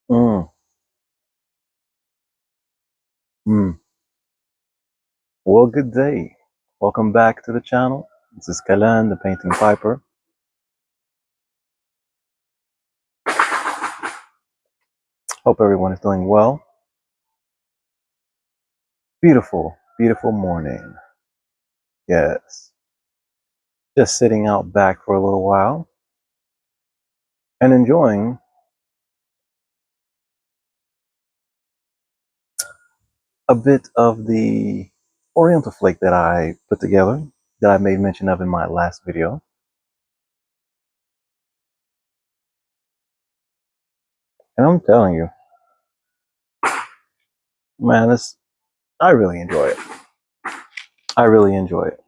Mm, mm. Well, good day. Welcome back to the channel. This is Kalan, the painting piper. Hope everyone is doing well. Beautiful, beautiful morning. Yes. Just sitting out back for a little while and enjoying a bit of the Oriental Flake that I put together, that I made mention of in my last video. And I'm telling you, man, I really enjoy it. I really enjoy it.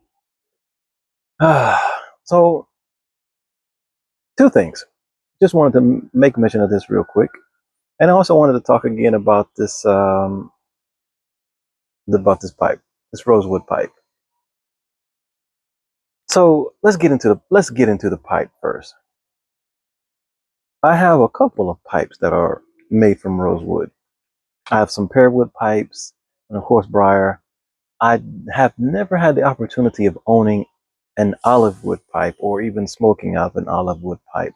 So, two things. Just wanted to make mention of this real quick. And I also wanted to talk again about this pipe, this rosewood pipe. So let's get into the pipe first. I have a couple of pipes that are made from rosewood. I have some pearwood pipes and of course briar. I have never had the opportunity of owning an olive wood pipe or even smoking out of an olive wood pipe.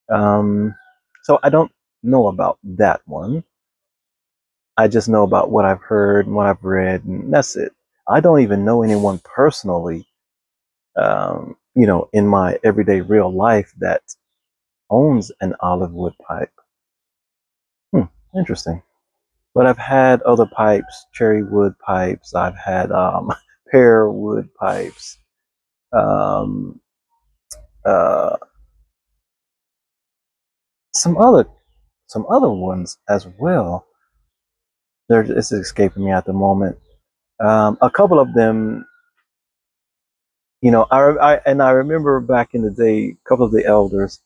Um, so I don't know about that one. I just know about what I've heard and what I've read, and that's it. I don't even know anyone personally, in my everyday real life that owns an olive wood pipe. Interesting. But I've had other pipes, cherry wood pipes. I've had pear wood pipes, um, uh, some other ones as well. It's escaping me at the moment. A couple of them, I remember back in the day, a couple of the elders,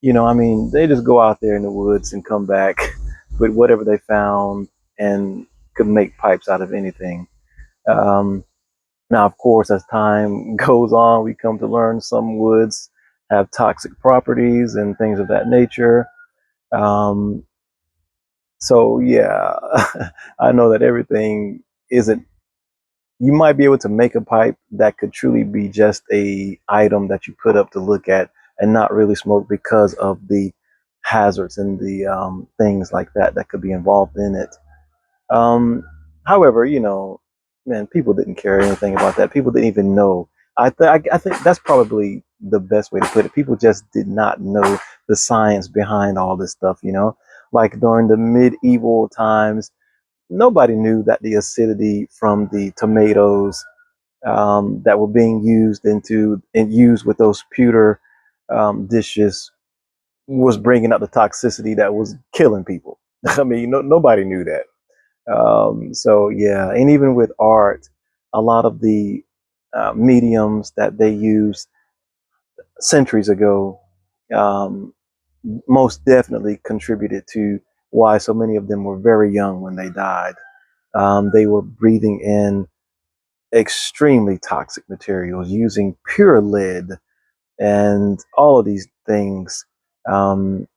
I mean, they just go out there in the woods and come back with whatever they found and could make pipes out of anything. Um, Now, of course, as time goes on, we come to learn some woods have toxic properties and things of that nature. Um, so yeah, I know that everything isn't. You might be able to make a pipe that could truly be just a item that you put up to look at and not really smoke because of the hazards and the things like that that could be involved in it. Um, However, man, people didn't care anything about that. People didn't even know. I think that's probably the best way to put it. People just did not know the science behind all this stuff. Like during the medieval times, nobody knew that the acidity from the tomatoes that were being used with those pewter dishes was bringing up the toxicity that was killing people. I mean, nobody knew that. So yeah, and even with art, a lot of the mediums that they used centuries ago um, most definitely contributed to why so many of them were very young when they died. They were breathing in extremely toxic materials, using pure lead, and all of these things. Um,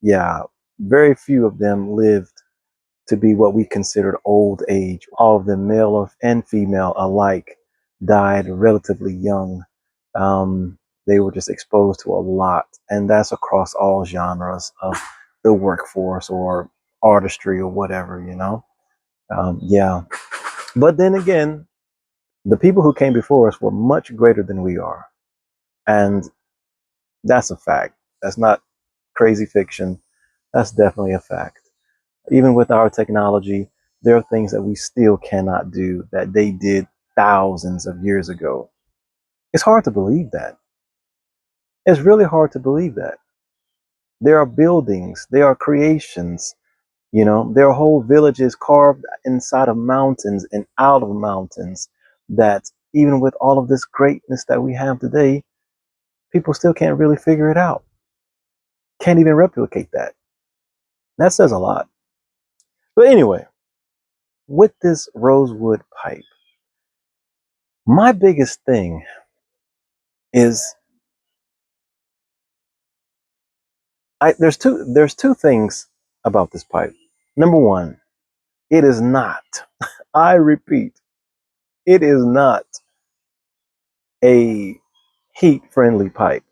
yeah, very few of them lived to be what we considered old age. All of them, male and female alike, died relatively young. They were just exposed to a lot, and that's across all genres of the workforce or artistry or whatever. Yeah, but then again, the people who came before us were much greater than we are, and that's a fact. That's not crazy fiction. That's definitely a fact. Even with our technology, there are things that we still cannot do that they did thousands of years ago. It's hard to believe that. It's really hard to believe that. There are buildings, there are creations, there are whole villages carved inside of mountains and out of mountains that even with all of this greatness that we have today, people still can't really figure it out. Can't even replicate that. That says a lot. But anyway, with this rosewood pipe, my biggest thing is there's two things about this pipe. Number one, it is not, I repeat, it is not a heat friendly pipe.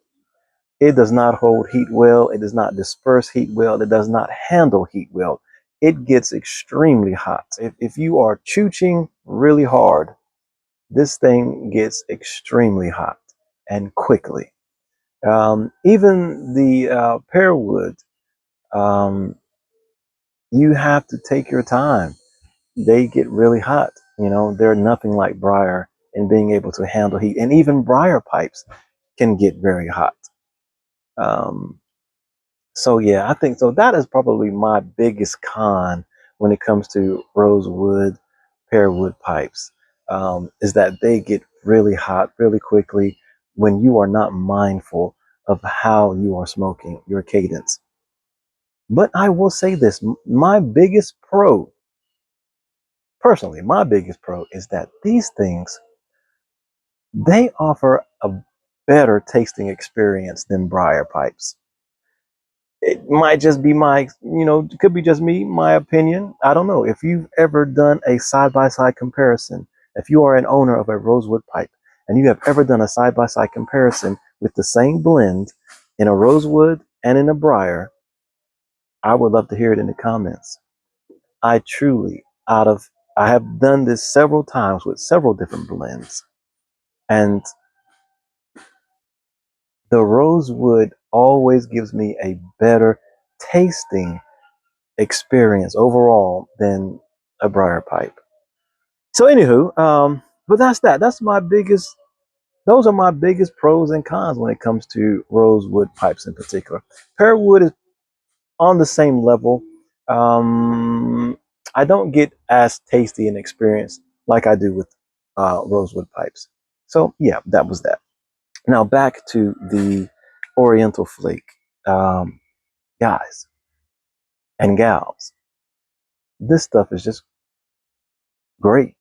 It does not hold heat well. It does not disperse heat well. It does not handle heat well. It gets extremely hot. If you are chooching really hard, this thing gets extremely hot and quickly. Even the pear wood, um, you have to take your time. They get really hot. You know, they're nothing like briar in being able to handle heat. And even briar pipes can get very hot. Um, So yeah, I think so. That is probably my biggest con when it comes to rosewood, pearwood pipes, is that they get really hot really quickly when you are not mindful of how you are smoking, your cadence. But I will say this: my biggest pro, personally, my biggest pro is that these things they offer a better tasting experience than briar pipes. It might just be my, it could be just me, my opinion. I don't know. If you've ever done a side by side comparison, if you are an owner of a rosewood pipe and you have ever done a side by side comparison with the same blend in a rosewood and in a briar, I would love to hear it in the comments. I truly, I have done this several times with several different blends, and the rosewood always gives me a better tasting experience overall than a briar pipe. So anywho, but that's that. That's my biggest. Those are my biggest pros and cons when it comes to rosewood pipes in particular. Pearwood is on the same level. Um, I don't get as tasty an experience like I do with rosewood pipes. So yeah, that was that. Now back to the Oriental Flake, um, guys and gals. This stuff is just great.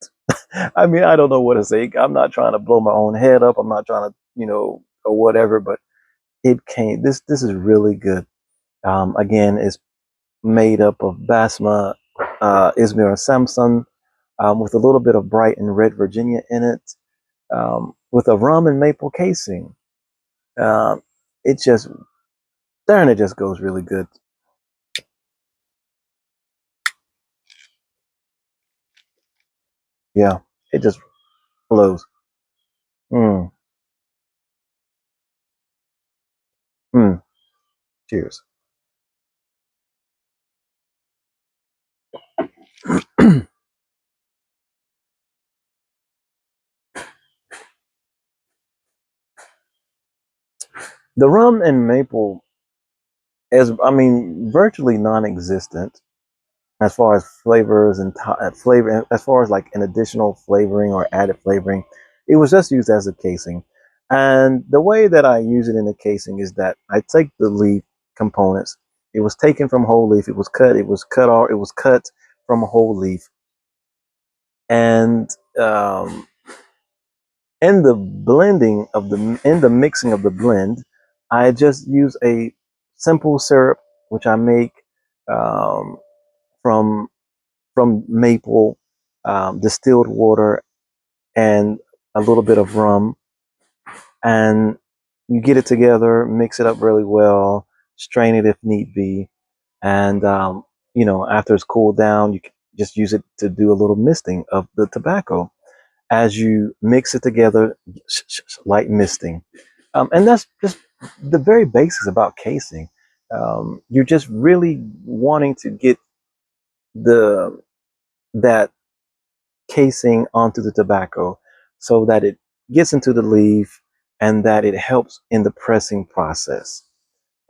I mean, I don't know what to say. I'm not trying to blow my own head up. I'm not trying to, or whatever, but it came, this is really good. Again, it's made up of Basma, Izmir Samsun, with a little bit of bright and red Virginia in it, with a rum and maple casing. Um, it just, darn, it just goes really good. Yeah, it just flows. Mm, mm, cheers. The rum and maple is, I mean, virtually non-existent as far as flavors and flavor, as far as like an additional flavoring or added flavoring. It was just used as a casing. And the way that I use it in the casing is that I take the leaf components. It was taken from whole leaf. It was cut off. It was cut from a whole leaf. And in the in the mixing of the blend, I just use a simple syrup, which I make um, from maple, distilled water, and a little bit of rum, and you get it together, mix it up really well, strain it if need be, and after it's cooled down, you can just use it to do a little misting of the tobacco as you mix it together, light misting, and that's just the very basics about casing. You're just really wanting to get the that casing onto the tobacco so that it gets into the leaf and that it helps in the pressing process.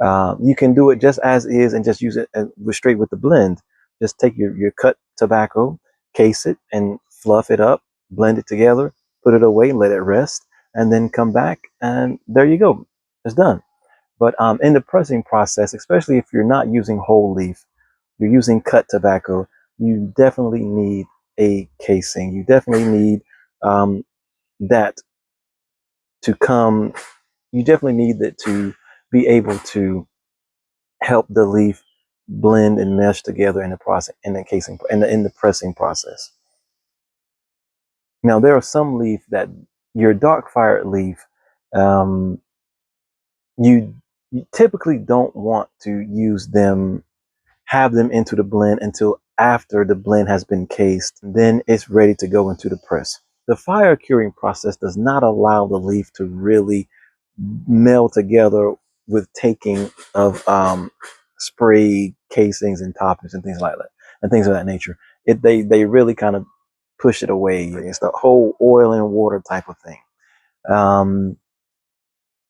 You can do it just as is and just use it straight with the blend. Just take your cut tobacco, case it, and fluff it up, blend it together, put it away, let it rest, and then come back, and there you go. It's done. But in the pressing process, especially if you're not using whole leaf, you're using cut tobacco, you definitely need a casing. You definitely need that to come You definitely need it to be able to help the leaf blend and mesh together in the process, in the casing, in the pressing process. Now, there are some leaf that your dark fired leaf, um, you, you typically don't want to use them, have them into the blend until after the blend has been cased. Then it's ready to go into the press. The fire curing process does not allow the leaf to really meld together with taking of spray casings and toppings and things like that, and things of that nature. They really kind of push it away. It's the whole oil and water type of thing. Um,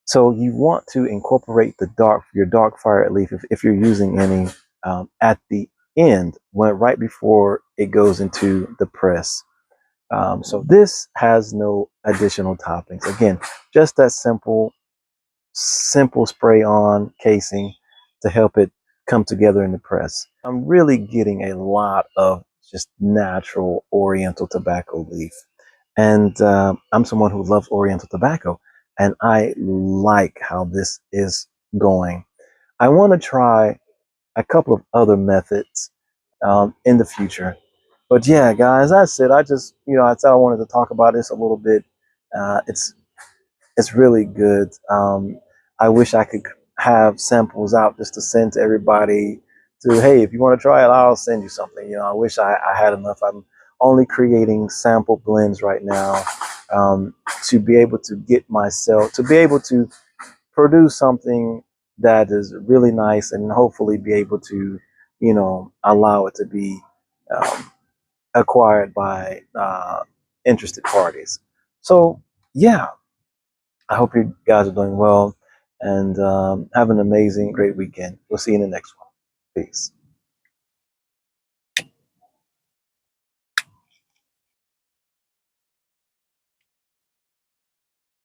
so you want to incorporate your dark fired leaf, if you're using any, at the end, when right before it goes into the press. So this has no additional toppings. Again, just that simple spray on casing to help it come together in the press. I'm really getting a lot of just natural Oriental tobacco leaf. And I'm someone who loves Oriental tobacco, and I like how this is going. I want to try a couple of other methods in the future. But yeah, guys, that's it. I just, I said I wanted to talk about this a little bit. It's really good. I wish I could have samples out just to send to everybody. To, hey, if you want to try it, I'll send you something. I wish I had enough. I'm only creating sample blends right now, to be able to get myself to be able to produce something that is really nice, and hopefully be able to, allow it to be um, acquired by interested parties. So yeah, I hope you guys are doing well, and have an amazing, great weekend. We'll see you in the next one. Peace.